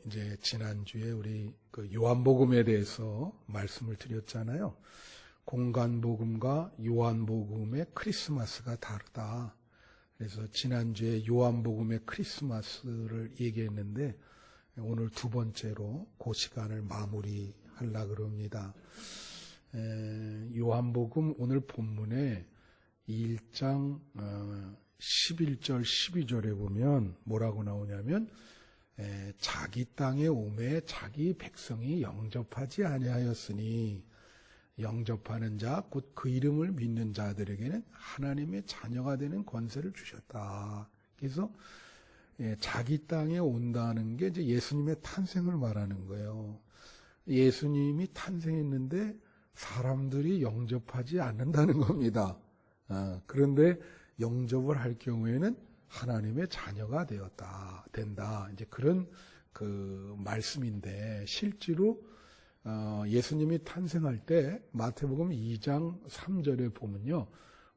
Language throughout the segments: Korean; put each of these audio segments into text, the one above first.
이제 지난주에 우리 그 요한복음에 대해서 말씀을 드렸잖아요. 공간복음과 요한복음의 크리스마스가 다르다. 그래서 지난주에 요한복음의 크리스마스를 얘기했는데 오늘 두 번째로 그 시간을 마무리하려고 그럽니다. 요한복음 오늘 본문에 1장 11절 12절에 보면 뭐라고 나오냐면 자기 땅에 오매 자기 백성이 영접하지 아니하였으니 영접하는 자 곧 그 이름을 믿는 자들에게는 하나님의 자녀가 되는 권세를 주셨다. 그래서 자기 땅에 온다는 게 이제 예수님의 탄생을 말하는 거예요. 예수님이 탄생했는데 사람들이 영접하지 않는다는 겁니다. 그런데 영접을 할 경우에는 하나님의 자녀가 된다. 이제 그런 그 말씀인데 실제로 예수님이 탄생할 때 마태복음 2장 3절에 보면요.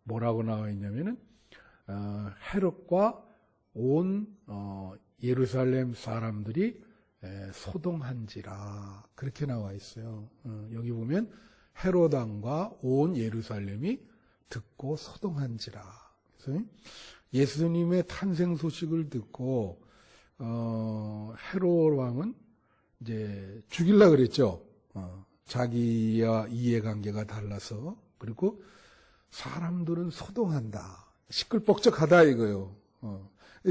뭐라고 나와 있냐면은 헤롯과 온 예루살렘 사람들이 소동한지라 그렇게 나와 있어요. 여기 보면 헤롯 왕과 온 예루살렘이 듣고 소동한지라. 그래서 예수님의 탄생 소식을 듣고 헤롯 왕은 이제 죽이려고 그랬죠. 자기와 이해관계가 달라서. 그리고 사람들은 소동한다. 시끌벅적하다 이거요.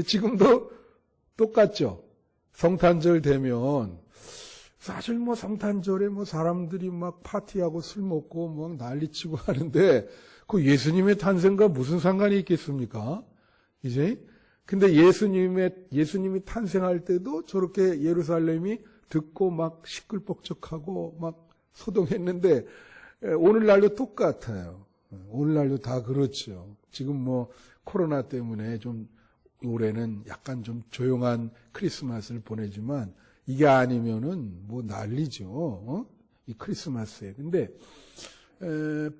지금도 똑같죠. 성탄절 되면 사실 뭐 성탄절에 뭐 사람들이 막 파티하고 술 먹고 막 난리치고 하는데 그 예수님의 탄생과 무슨 상관이 있겠습니까? 이제 근데 예수님이 탄생할 때도 저렇게 예루살렘이 듣고 막 시끌벅적하고 막 소동했는데 오늘날도 똑같아요. 오늘날도 다 그렇죠. 지금 뭐 코로나 때문에 좀 올해는 약간 좀 조용한 크리스마스를 보내지만 이게 아니면은 뭐 난리죠. 이 크리스마스에. 근데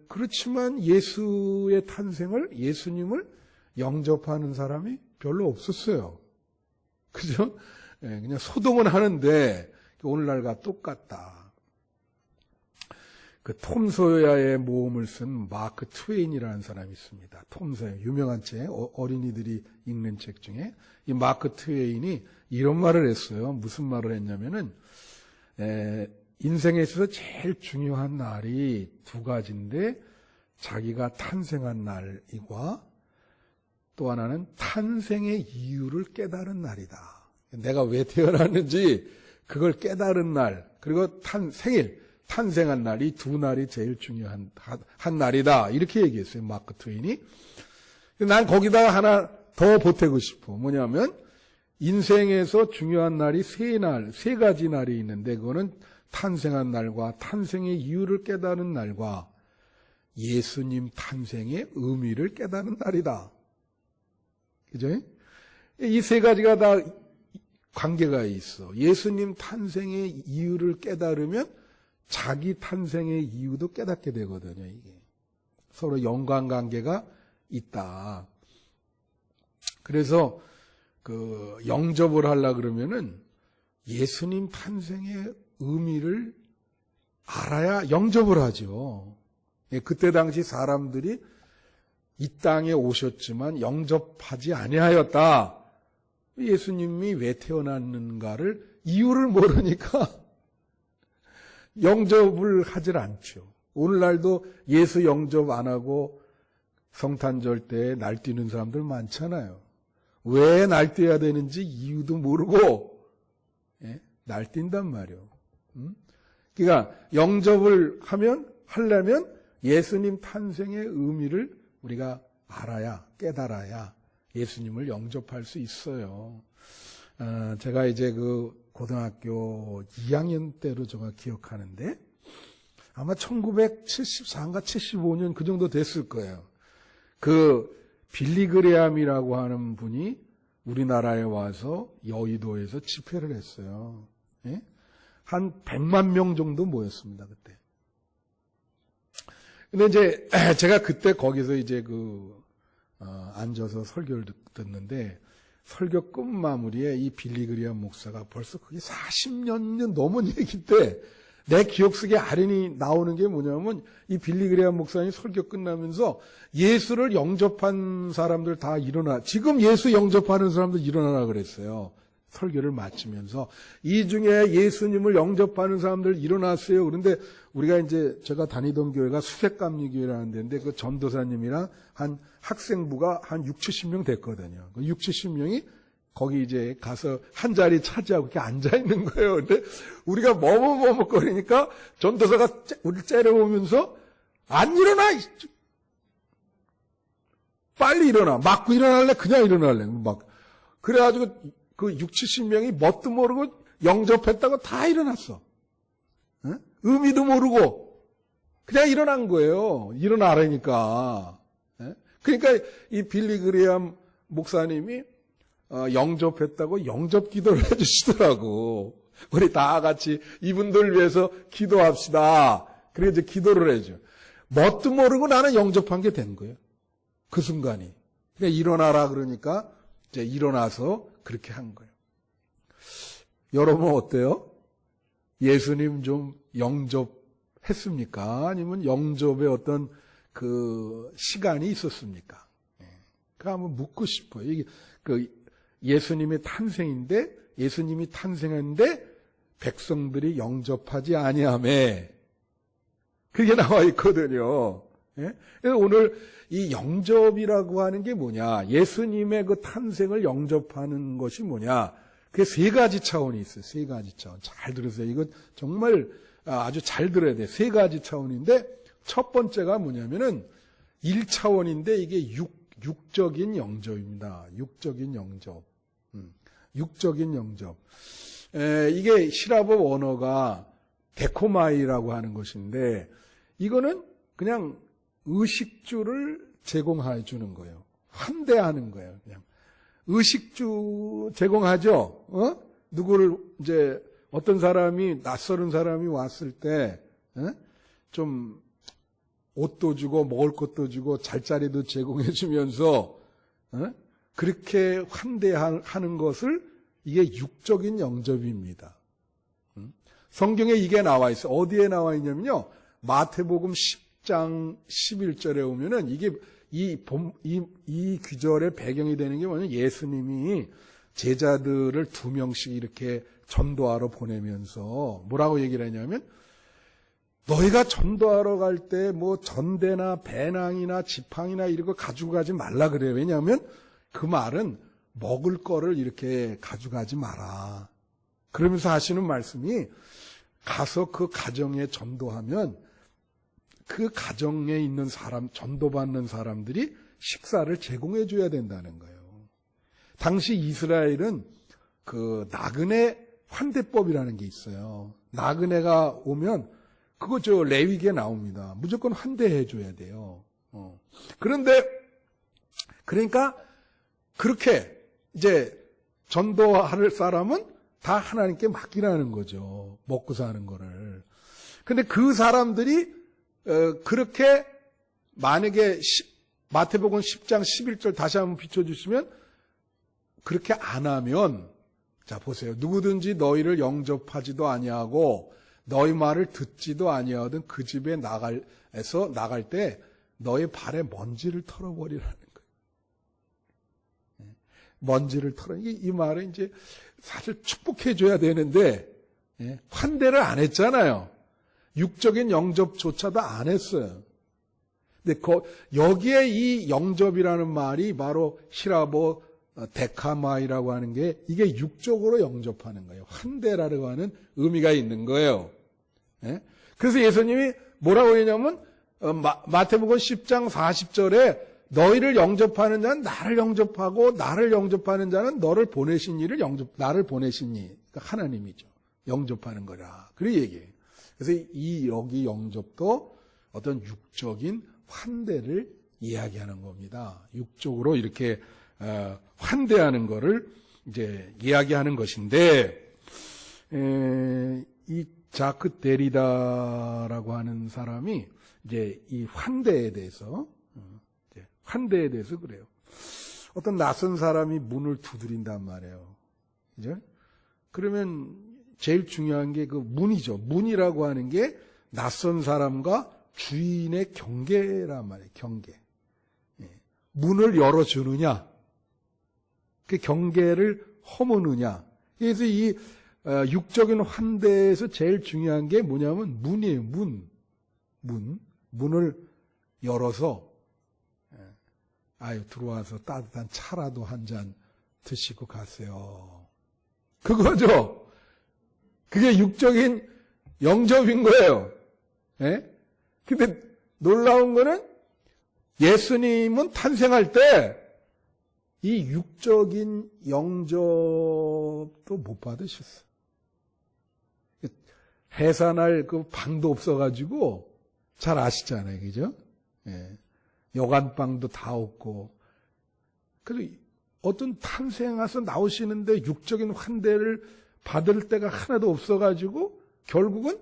그렇지만 예수의 탄생을 예수님을 영접하는 사람이 별로 없었어요. 그죠? 그냥 소동은 하는데 오늘날과 똑같다. 그 톰 소여의 모험을 쓴 마크 트웨인이라는 사람이 있습니다. 톰 소여 유명한 책, 어린이들이 읽는 책 중에 이 마크 트웨인이 이런 말을 했어요. 무슨 말을 했냐면은 인생에 있어서 제일 중요한 날이 두 가지인데 자기가 탄생한 날이고 또 하나는 탄생의 이유를 깨달은 날이다. 내가 왜 태어났는지 그걸 깨달은 날, 그리고 탄생한 날, 이 두 날이 제일 중요한 한 날이다. 이렇게 얘기했어요. 마크 트웨인이. 난 거기다가 하나 더 보태고 싶어. 뭐냐면 인생에서 중요한 날이 세 가지 날이 있는데 그거는 탄생한 날과 탄생의 이유를 깨달은 날과 예수님 탄생의 의미를 깨달은 날이다. 그죠? 이 세 가지가 다 관계가 있어. 예수님 탄생의 이유를 깨달으면 자기 탄생의 이유도 깨닫게 되거든요, 이게. 서로 연관관계가 있다. 그래서 그 영접을 하려고 그러면은 예수님 탄생의 의미를 알아야 영접을 하죠. 그때 당시 사람들이 이 땅에 오셨지만 영접하지 아니하였다. 예수님이 왜 태어났는가를 이유를 모르니까 영접을 하질 않죠. 오늘날도 예수 영접 안 하고 성탄절 때 날뛰는 사람들 많잖아요. 왜 날뛰어야 되는지 이유도 모르고 날뛴단 말이에요. 그러니까 영접을 하려면 예수님 탄생의 의미를 우리가 알아야, 깨달아야 예수님을 영접할 수 있어요. 제가 이제 그 고등학교 2학년 때로 제가 기억하는데 아마 1974인가 75년 그 정도 됐을 거예요. 그 빌리 그레함이라고 하는 분이 우리나라에 와서 여의도에서 집회를 했어요. 예? 한 100만 명 정도 모였습니다, 그때. 근데 이제 제가 그때 거기서 이제 앉아서 설교를 듣는데 설교 끝 마무리에 이 빌리 그리엄 목사가 벌써 그게 40년 넘은 얘기인데 내 기억 속에 아련히 나오는 게 뭐냐면 이 빌리 그리엄 목사님 설교 끝나면서 예수를 영접한 사람들 다 일어나, 지금 예수 영접하는 사람들 일어나라 그랬어요. 설교를 마치면서 이 중에 예수님을 영접하는 사람들 일어났어요. 그런데 우리가 이제 제가 다니던 교회가 수색감리교회라는 데인데 그 전도사님이랑 한 학생부가 한 60, 70명 됐거든요. 그 60, 70명이 거기 이제 가서 한 자리 차지하고 이렇게 앉아 있는 거예요. 근데 우리가 머뭇머뭇거리니까 전도사가 우리를 째려보면서 안 일어나! 빨리 일어나! 맞고 일어날래? 그냥 일어날래? 막. 그래가지고 그 60, 70명이 뭣도 모르고 영접했다고 다 일어났어. 응? 의미도 모르고 그냥 일어난 거예요. 일어나라니까. 그러니까 이 빌리 그리엄 목사님이 영접했다고 영접 기도를 해주시더라고. 우리 다 같이 이분들 위해서 기도합시다. 그래서 이제 기도를 해줘. 뭣도 모르고 나는 영접한 게 된 거예요. 그 순간이. 그러니까 일어나라 그러니까 이제 일어나서 그렇게 한 거예요. 여러분 어때요? 예수님 좀 영접했습니까? 아니면 영접의 어떤 그 시간이 있었습니까? 그 한번 묻고 싶어요. 이게 그 예수님의 탄생인데, 예수님이 탄생했는데 백성들이 영접하지 아니하매, 그게 나와 있거든요. 그래서 오늘 이 영접이라고 하는 게 뭐냐? 예수님의 그 탄생을 영접하는 것이 뭐냐? 그게 세 가지 차원이 있어요. 세 가지 차원. 잘 들으세요. 이건 정말 아주 잘 들어야 돼요. 세 가지 차원인데 첫 번째가 뭐냐면은 1차원인데 이게 육적인 영접입니다. 육적인 영접. 육적인 영접. 이게 히라보 언어가 데코마이라고 하는 것인데 이거는 그냥 의식주를 제공해 주는 거예요. 환대하는 거예요. 그냥 의식주 제공하죠. 누구를 이제 어떤 사람이 낯설은 사람이 왔을 때 좀 옷도 주고 먹을 것도 주고 잘자리도 제공해 주면서 그렇게 환대하는 것을 이게 육적인 영접입니다. 성경에 이게 나와 있어요. 어디에 나와 있냐면요. 마태복음 10장 11절에 오면은 이게 이 귀절의 배경이 되는 게 뭐냐면 예수님이 제자들을 2명씩 이렇게 전도하러 보내면서 뭐라고 얘기를 하냐면 너희가 전도하러 갈 때 뭐 전대나 배낭이나 지팡이나 이런 거 가지고 가지 말라 그래요. 왜냐하면 그 말은 먹을 거를 이렇게 가져가지 마라. 그러면서 하시는 말씀이 가서 그 가정에 전도하면 그 가정에 있는 사람, 전도받는 사람들이 식사를 제공해 줘야 된다는 거예요. 당시 이스라엘은 그 나그네 환대법이라는 게 있어요. 나그네가 오면 그거 레위기에 나옵니다. 무조건 환대해 줘야 돼요. 그런데 그러니까 그렇게 이제 전도할 사람은 다 하나님께 맡기라는 거죠. 먹고 사는 거를. 근데 그 사람들이 그렇게 만약에 마태복음 10장 11절 다시 한번 비춰주시면 그렇게 안 하면 자 보세요. 누구든지 너희를 영접하지도 아니하고 너희 말을 듣지도 아니하거든 그 집에 나갈 때 너희 발에 먼지를 털어버리라는 거예요. 먼지를 털어. 이 말은 이제 사실 축복해줘야 되는데 환대를 안 했잖아요. 육적인 영접조차도 안 했어요. 근데 여기에 이 영접이라는 말이 바로 히라보 데카마이라고 하는 게 이게 육적으로 영접하는 거예요. 환대라고 하는 의미가 있는 거예요. 그래서 예수님이 뭐라고 했냐면 마태복음 10장 40절에 너희를 영접하는 자는 나를 영접하고 나를 영접하는 자는 너를 보내신 이를 나를 보내신 이 그러니까 하나님이죠. 영접하는 거라. 그렇게 얘기해요. 그래서 여기 영접도 어떤 육적인 환대를 이야기하는 겁니다. 육적으로 이렇게 환대하는 거를 이제 이야기하는 것인데 이 자크 데리다라고 하는 사람이 이제 이 환대에 대해서 그래요. 어떤 낯선 사람이 문을 두드린단 말이에요. 그죠? 그러면 제일 중요한 게 그 문이죠. 문이라고 하는 게 낯선 사람과 주인의 경계란 말이에요. 경계. 문을 열어주느냐, 그 경계를 허무느냐. 그래서 이 육적인 환대에서 제일 중요한 게 뭐냐면 문이에요. 문을 열어서 들어와서 따뜻한 차라도 한 잔 드시고 가세요. 그거죠. 그게 육적인 영접인 거예요. 근데 놀라운 거는 예수님은 탄생할 때 이 육적인 영접도 못 받으셨어요. 해산할 그 방도 없어가지고 잘 아시잖아요. 그죠? 여간방도 다 없고. 그래서 어떤 탄생해서 나오시는데 육적인 환대를 받을 때가 하나도 없어가지고 결국은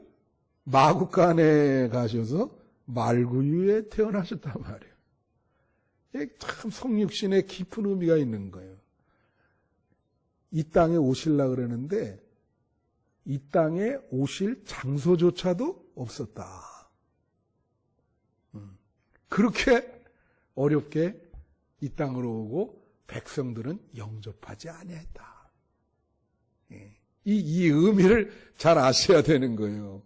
마구간에 가셔서 말구유에 태어나셨단 말이에요. 참 성육신에 깊은 의미가 있는 거예요. 이 땅에 오시려고 그러는데 이 땅에 오실 장소조차도 없었다. 그렇게 어렵게 이 땅으로 오고 백성들은 영접하지 아니했다. 이 의미를 잘 아셔야 되는 거예요.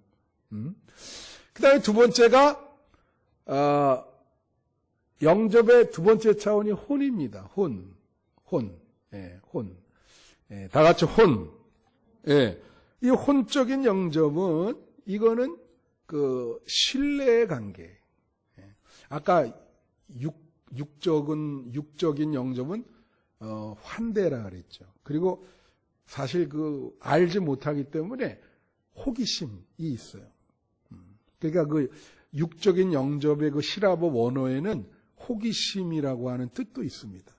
그 다음에 두 번째가 영접의 두 번째 차원이 혼입니다. 혼. 다 같이 혼. 이 혼적인 영접은 이거는 그 신뢰의 관계. 아까 육적인 영접은 환대라 그랬죠. 그리고 사실 그 알지 못하기 때문에 호기심이 있어요. 그러니까 그 육적인 영접의 그 히라보 원어에는 호기심이라고 하는 뜻도 있습니다.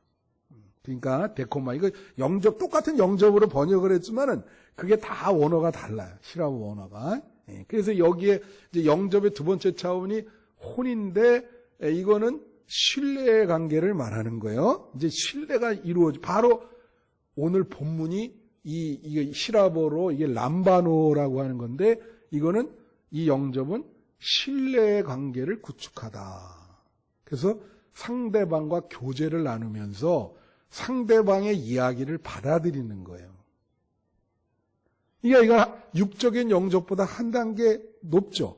그러니까 데코마 이거 영접 똑같은 영접으로 번역을 했지만은 그게 다 원어가 달라요. 히라보 원어가. 그래서 여기에 이제 영접의 두 번째 차원이 혼인데 이거는 신뢰의 관계를 말하는 거예요. 이제 신뢰가 바로 오늘 본문이 이게 히라보로 이게 람바노라고 하는 건데 이거는 이 영접은 신뢰의 관계를 구축하다. 그래서 상대방과 교제를 나누면서 상대방의 이야기를 받아들이는 거예요. 이거 육적인 영접보다 한 단계 높죠.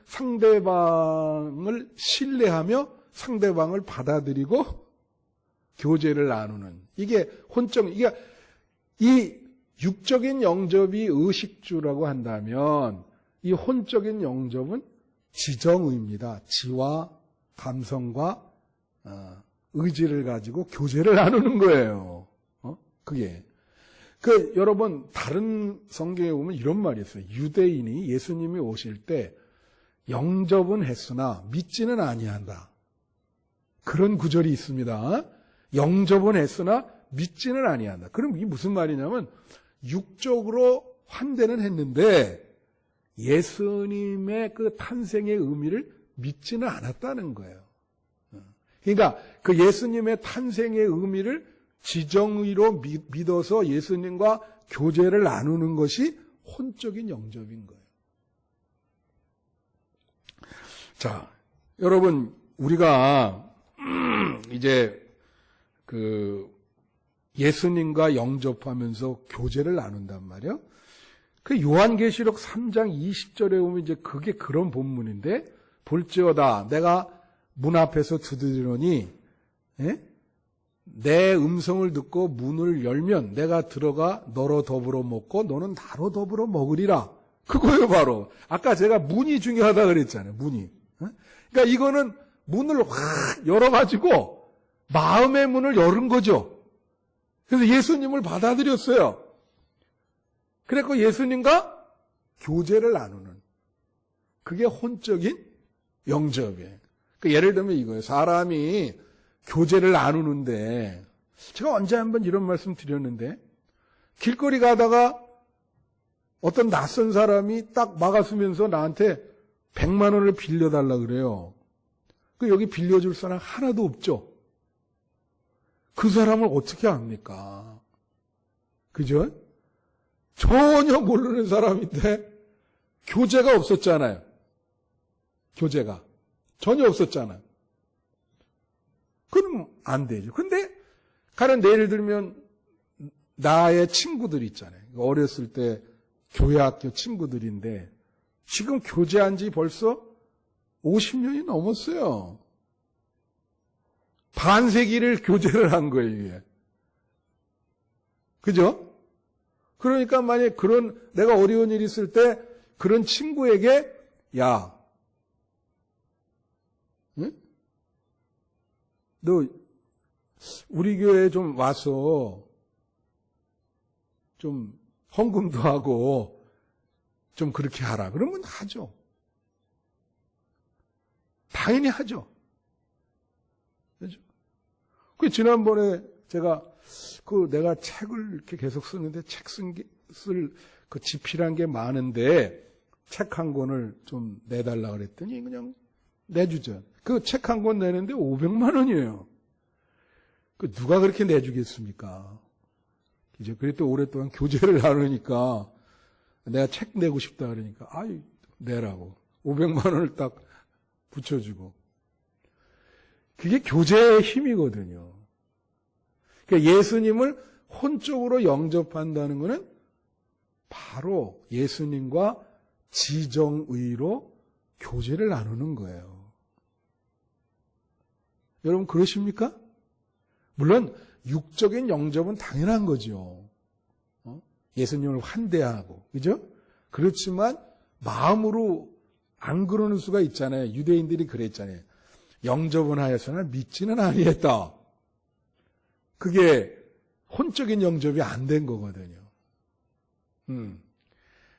상대방을 신뢰하며 상대방을 받아들이고 교제를 나누는 이게 이 육적인 영접이 의식주라고 한다면 이 혼적인 영접은 지정의입니다. 지와 감성과 의지를 가지고 교제를 나누는 거예요. 그게. 여러분, 다른 성경에 보면 이런 말이 있어요. 유대인이 예수님이 오실 때 영접은 했으나 믿지는 아니한다. 그런 구절이 있습니다. 영접은 했으나 믿지는 아니한다. 그럼 이게 무슨 말이냐면 육적으로 환대는 했는데 예수님의 그 탄생의 의미를 믿지는 않았다는 거예요. 그러니까 그 예수님의 탄생의 의미를 지정의로 믿어서 예수님과 교제를 나누는 것이 혼적인 영접인 거예요. 자, 여러분, 우리가 이제 그 예수님과 영접하면서 교제를 나눈단 말이에요. 그 요한계시록 3장 20절에 보면 이제 그게 그런 본문인데, 볼지어다 내가 문 앞에서 두드리노니 내 음성을 듣고 문을 열면 내가 들어가 너로 더불어 먹고 너는 나로 더불어 먹으리라. 그거예요, 바로. 아까 제가 문이 중요하다 그랬잖아요. 문이. 그러니까 이거는 문을 확 열어가지고 마음의 문을 열은 거죠. 그래서 예수님을 받아들였어요. 그래서 예수님과 교제를 나누는. 그게 혼적인 영접이에요. 예를 들면 이거예요. 사람이 교제를 나누는데, 제가 언제 한번 이런 말씀 드렸는데, 길거리 가다가 어떤 낯선 사람이 딱 막아서면서 나한테 100만 원을 빌려달라 그래요. 여기 빌려줄 사람 하나도 없죠. 그 사람을 어떻게 압니까? 그죠? 전혀 모르는 사람인데 교제가 없었잖아요. 교제가 전혀 없었잖아요. 그럼 안 되죠. 근데 가령 예를 들면 나의 친구들 있잖아요. 어렸을 때 교회 학교 친구들인데 지금 교제한 지 벌써 50년이 넘었어요. 반세기를 교제를 한 거예요, 이게. 그죠? 그러니까 만약에 내가 어려운 일이 있을 때 그런 친구에게, 야, 응? 너 우리 교회에 좀 와서 좀 헌금도 하고 좀 그렇게 하라. 그러면 하죠. 당연히 하죠. 그죠? 그 지난번에 제가 내가 책을 이렇게 계속 쓰는데 책 쓸 그 집필한 게 많은데 책 한 권을 좀 내달라 그랬더니 그냥 내주죠. 그 책 한 권 내는데 500만 원이에요. 그 누가 그렇게 내주겠습니까? 이제 그래도 오랫동안 교제를 나누니까 내가 책 내고 싶다 그러니까 아이 내라고 500만 원을 딱 붙여주고 그게 교제의 힘이거든요. 그러니까 예수님을 혼적으로 영접한다는 것은 바로 예수님과 지정의로 교제를 나누는 거예요. 여러분 그러십니까? 물론 육적인 영접은 당연한 거죠. 예수님을 환대하고, 그죠? 그렇지만 마음으로 안 그러는 수가 있잖아요. 유대인들이 그랬잖아요. 영접은 하였으나 믿지는 아니했다. 그게 혼적인 영접이 안 된 거거든요.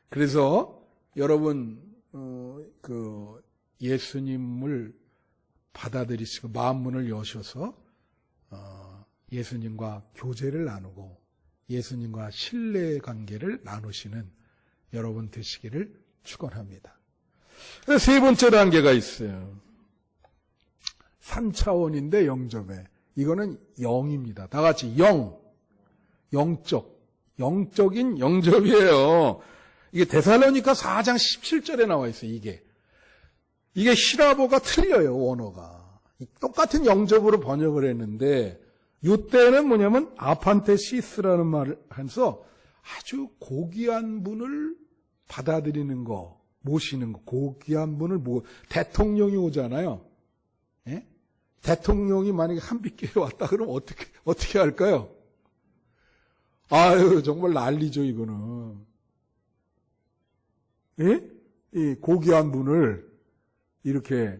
그래서 여러분 예수님을 받아들이시고 마음문을 여셔서 예수님과 교제를 나누고 예수님과 신뢰의 관계를 나누시는 여러분 되시기를 축원합니다. 세 번째 단계가 있어요. 3차원인데 영접에. 이거는 영입니다. 다 같이 영적인 영접이에요. 이게 데살로니가 4장 17절에 나와 있어요. 이게 히라보가 틀려요. 원어가. 똑같은 영접으로 번역을 했는데 이때는 뭐냐면 아판테시스라는 말을 하면서 아주 고귀한 분을 받아들이는 거, 모시는 거, 고귀한 분을 대통령이 오잖아요. 예? 대통령이 만약에 한빛교에 왔다 그러면 어떻게 할까요? 아유, 정말 난리죠, 이거는. 예? 이 고귀한 분을 이렇게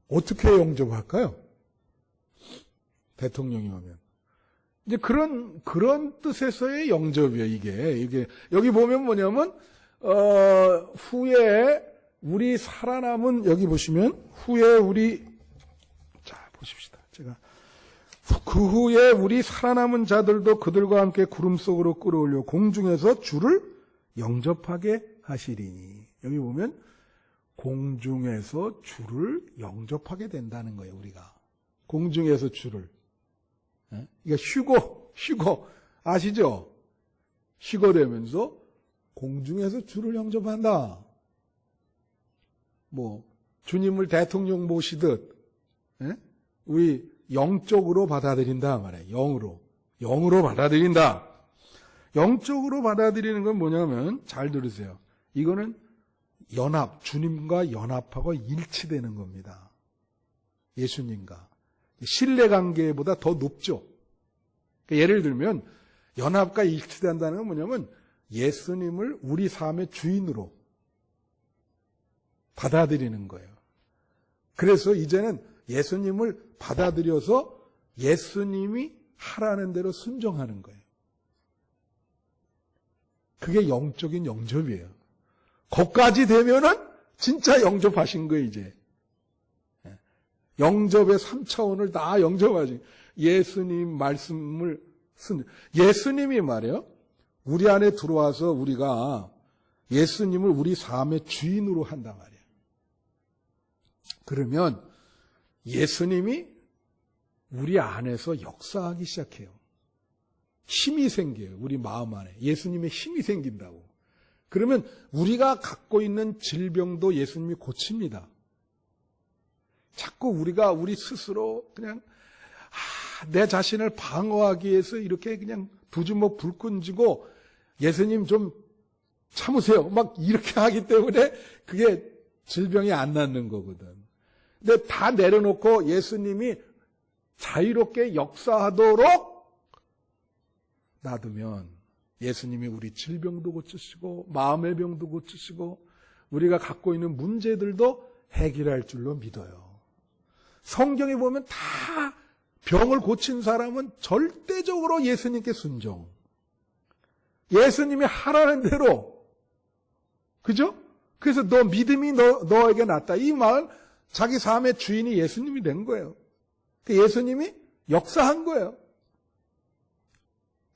어떻게 영접할까요? 대통령이 오면. 이제 그런 뜻에서의 영접이에요, 이게. 여기 보면 뭐냐면, 후에 우리 살아남은, 여기 보시면, 자, 보십시다. 그 후에 우리 살아남은 자들도 그들과 함께 구름 속으로 끌어올려 공중에서 주를 영접하게 하시리니. 여기 보면, 공중에서 주를 영접하게 된다는 거예요, 우리가. 공중에서 주를. 이게 휴거 아시죠? 휴거되면서 공중에서 주를 영접한다. 주님을 대통령 모시듯 우리 영적으로 받아들인다 말이에요. 영으로 받아들인다. 영적으로 받아들이는 건 뭐냐면 잘 들으세요. 이거는 주님과 연합하고 일치되는 겁니다. 예수님과. 신뢰관계보다 더 높죠. 예를 들면 연합과 일치된다는 건 뭐냐면 예수님을 우리 삶의 주인으로 받아들이는 거예요. 그래서 이제는 예수님을 받아들여서 예수님이 하라는 대로 순종하는 거예요. 그게 영적인 영접이에요. 거기까지 되면은 진짜 영접하신 거예요, 이제. 영접의 3차원을 다 영접하지. 예수님 말씀을 예수님이 말이에요. 우리 안에 들어와서 우리가 예수님을 우리 삶의 주인으로 한단 말이에요. 그러면 예수님이 우리 안에서 역사하기 시작해요. 힘이 생겨요. 우리 마음 안에. 예수님의 힘이 생긴다고. 그러면 우리가 갖고 있는 질병도 예수님이 고칩니다. 자꾸 우리가 우리 스스로 그냥 내 자신을 방어하기 위해서 이렇게 그냥 두 주먹 불끈 쥐고 예수님 좀 참으세요. 막 이렇게 하기 때문에 그게 질병이 안 낫는 거거든. 근데 다 내려놓고 예수님이 자유롭게 역사하도록 놔두면 예수님이 우리 질병도 고치시고 마음의 병도 고치시고 우리가 갖고 있는 문제들도 해결할 줄로 믿어요. 성경에 보면 다 병을 고친 사람은 절대적으로 예수님께 순종. 예수님이 하라는 대로. 그죠? 그래서 너 믿음이 너에게 낫다. 이 말 자기 삶의 주인이 예수님이 된 거예요. 예수님이 역사한 거예요.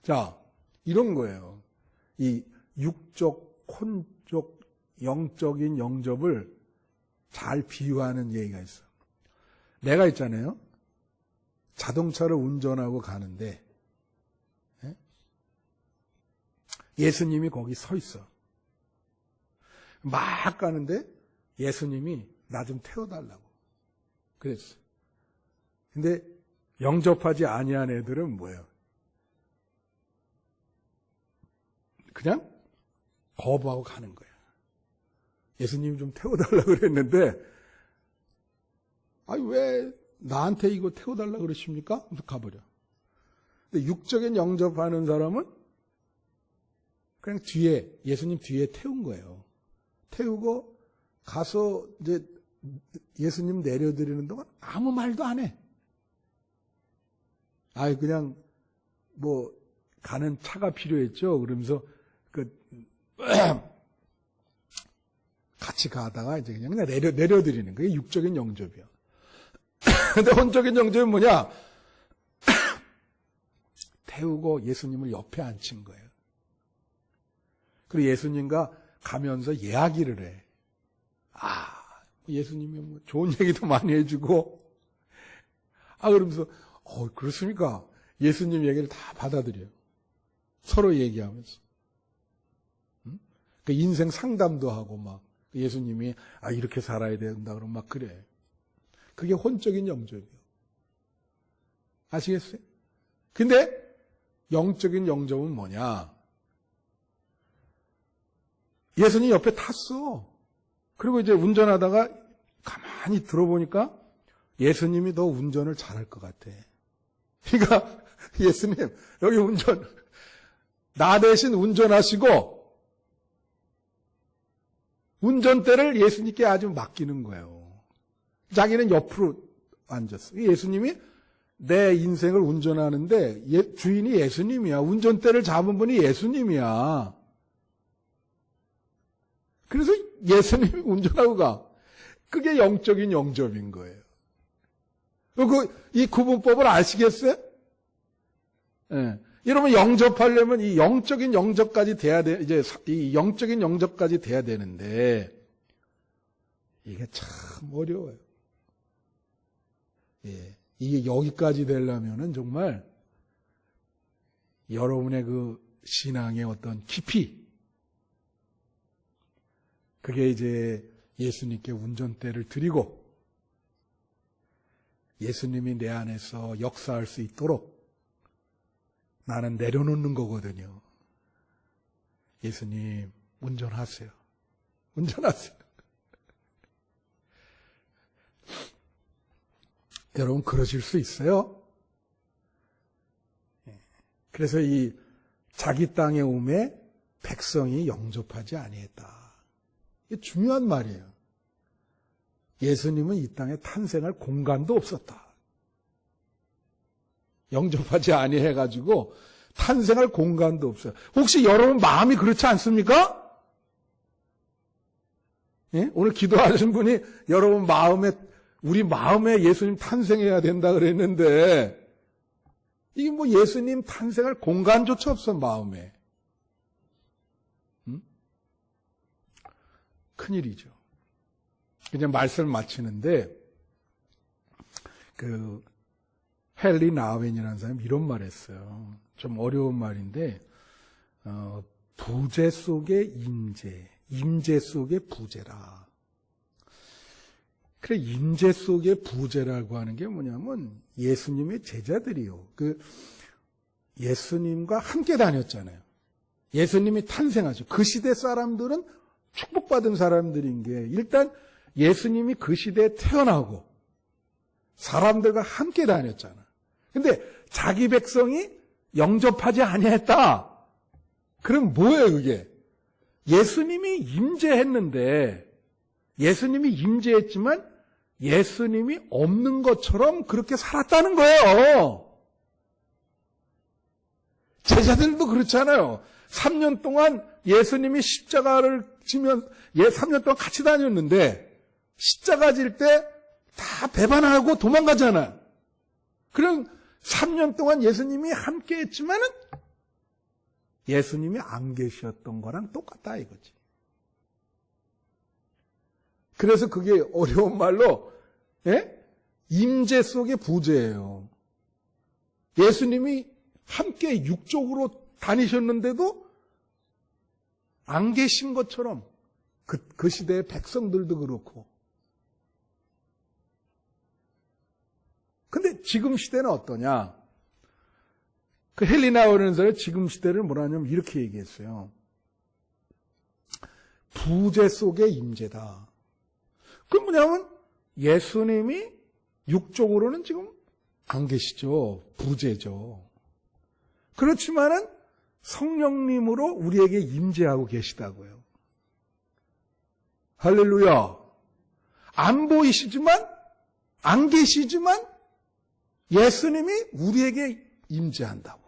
자, 이런 거예요. 이 육적, 혼적, 영적인 영접을 잘 비유하는 얘기가 있어. 내가 있잖아요. 자동차를 운전하고 가는데 예수님이 거기 서 있어. 막 가는데 예수님이 나 좀 태워달라고 그랬어. 근데 영접하지 아니한 애들은 뭐예요? 그냥 거부하고 가는 거야. 예수님이 좀 태워달라고 그랬는데 아니 왜 나한테 이거 태워달라고 그러십니까? 그래서 가버려. 근데 육적인 영접하는 사람은 그냥 뒤에 예수님 뒤에 태운 거예요. 태우고 가서 이제 예수님 내려드리는 동안 아무 말도 안 해. 아이 그냥 뭐 가는 차가 필요했죠. 그러면서 같이 가다가 이제 그냥 내려드리는 그게 육적인 영접이야. 근데 혼적인 영접은 뭐냐? 태우고 예수님을 옆에 앉힌 거예요. 그리고 예수님과 가면서 이야기를 해. 예수님이 뭐 좋은 얘기도 많이 해주고, 그러면서, 그렇습니까? 예수님 얘기를 다 받아들여요. 서로 얘기하면서. 그 인생 상담도 하고 막, 예수님이, 이렇게 살아야 된다, 그러면 막 그래. 그게 혼적인 영접이에요. 아시겠어요? 근데, 영적인 영접은 뭐냐? 예수님 옆에 탔어. 그리고 이제 운전하다가 가만히 들어보니까 예수님이 더 운전을 잘할 것 같아. 그러니까 예수님 여기 나 대신 운전하시고 운전대를 예수님께 아주 맡기는 거예요. 자기는 옆으로 앉았어. 예수님이 내 인생을 운전하는데 주인이 예수님이야. 운전대를 잡은 분이 예수님이야. 그래서 예수님이 운전하고 가. 그게 영적인 영접인 거예요. 이 구분법을 아시겠어요? 예. 여러분 영접하려면 이 영적인 영접까지 돼야 돼. 이제 이 영적인 영접까지 돼야 되는데 이게 참 어려워요. 예. 이게 여기까지 되려면은 정말 여러분의 그 신앙의 어떤 깊이 그게 이제 예수님께 운전대를 드리고 예수님이 내 안에서 역사할 수 있도록 나는 내려놓는 거거든요. 예수님 운전하세요. 운전하세요. 여러분 그러실 수 있어요? 그래서 이 자기 땅에 오매 백성이 영접하지 아니했다. 이게 중요한 말이에요. 예수님은 이 땅에 탄생할 공간도 없었다. 영접하지 아니해가지고 탄생할 공간도 없어요. 혹시 여러분 마음이 그렇지 않습니까? 예? 오늘 기도하신 분이 여러분 우리 마음에 예수님 탄생해야 된다 그랬는데 이게 뭐 예수님 탄생할 공간조차 없어 마음에. 큰일이죠. 그냥 말씀을 마치는데 헨리 나우엔이라는 사람이 이런 말 했어요. 좀 어려운 말인데, 부재 속의 임재, 임재 속의 부재라. 그래, 임재 속의 부재라고 하는 게 뭐냐면 예수님의 제자들이요. 예수님과 함께 다녔잖아요. 예수님이 탄생하죠. 그 시대 사람들은 축복받은 사람들인 게 일단 예수님이 그 시대에 태어나고 사람들과 함께 다녔잖아. 근데 자기 백성이 영접하지 아니했다. 그럼 뭐예요, 그게? 예수님이 임재했는데, 예수님이 임재했지만 예수님이 없는 것처럼 그렇게 살았다는 거예요. 제자들도 그렇잖아요. 3년 동안 예수님이 십자가를 지면 3년 동안 같이 다녔는데 십자가 질 때 다 배반하고 도망가잖아요. 그럼 3년 동안 예수님이 함께 했지만은 예수님이 안 계셨던 거랑 똑같다 이거지. 그래서 그게 어려운 말로 임재 속의 부재예요. 예수님이 함께 육적으로 다니셨는데도 안 계신 것처럼 그 시대의 백성들도 그렇고. 근데 지금 시대는 어떠냐? 그 헨리 나우엔은 지금 시대를 뭐라 하냐면 이렇게 얘기했어요. 부재 속의 임재다. 그럼 뭐냐면 예수님이 육적으로는 지금 안 계시죠. 부재죠. 그렇지만은 성령님으로 우리에게 임재하고 계시다고요. 할렐루야. 안 보이시지만, 안 계시지만 예수님이 우리에게 임재한다고.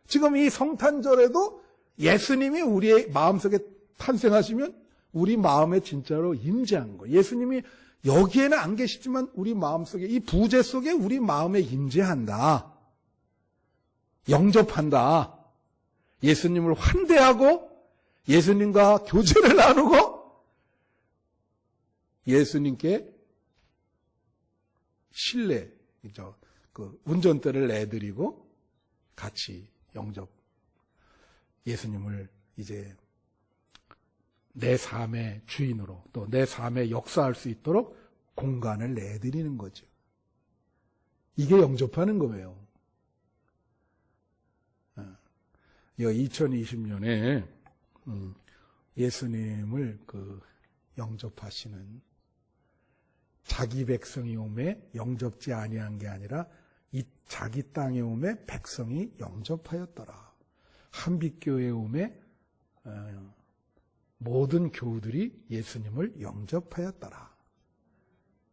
지금 이 성탄절에도 예수님이 우리의 마음속에 탄생하시면 우리 마음에 진짜로 임재한 거예요. 예수님이 여기에는 안 계시지만 우리 마음속에, 이 부재 속에 우리 마음에 임재한다. 영접한다. 예수님을 환대하고 예수님과 교제를 나누고 예수님께 신뢰, 운전대를 내드리고 같이 영접, 예수님을 이제 내 삶의 주인으로 또 내 삶에 역사할 수 있도록 공간을 내드리는 거죠. 이게 영접하는 거예요. 2020년에 예수님을 영접하시는 자기 백성이 오매 영접지 아니한 게 아니라 이 자기 땅에 오매 백성이 영접하였더라. 한빛교회에 오매 모든 교우들이 예수님을 영접하였더라.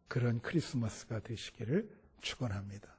그런 크리스마스가 되시기를 축원합니다.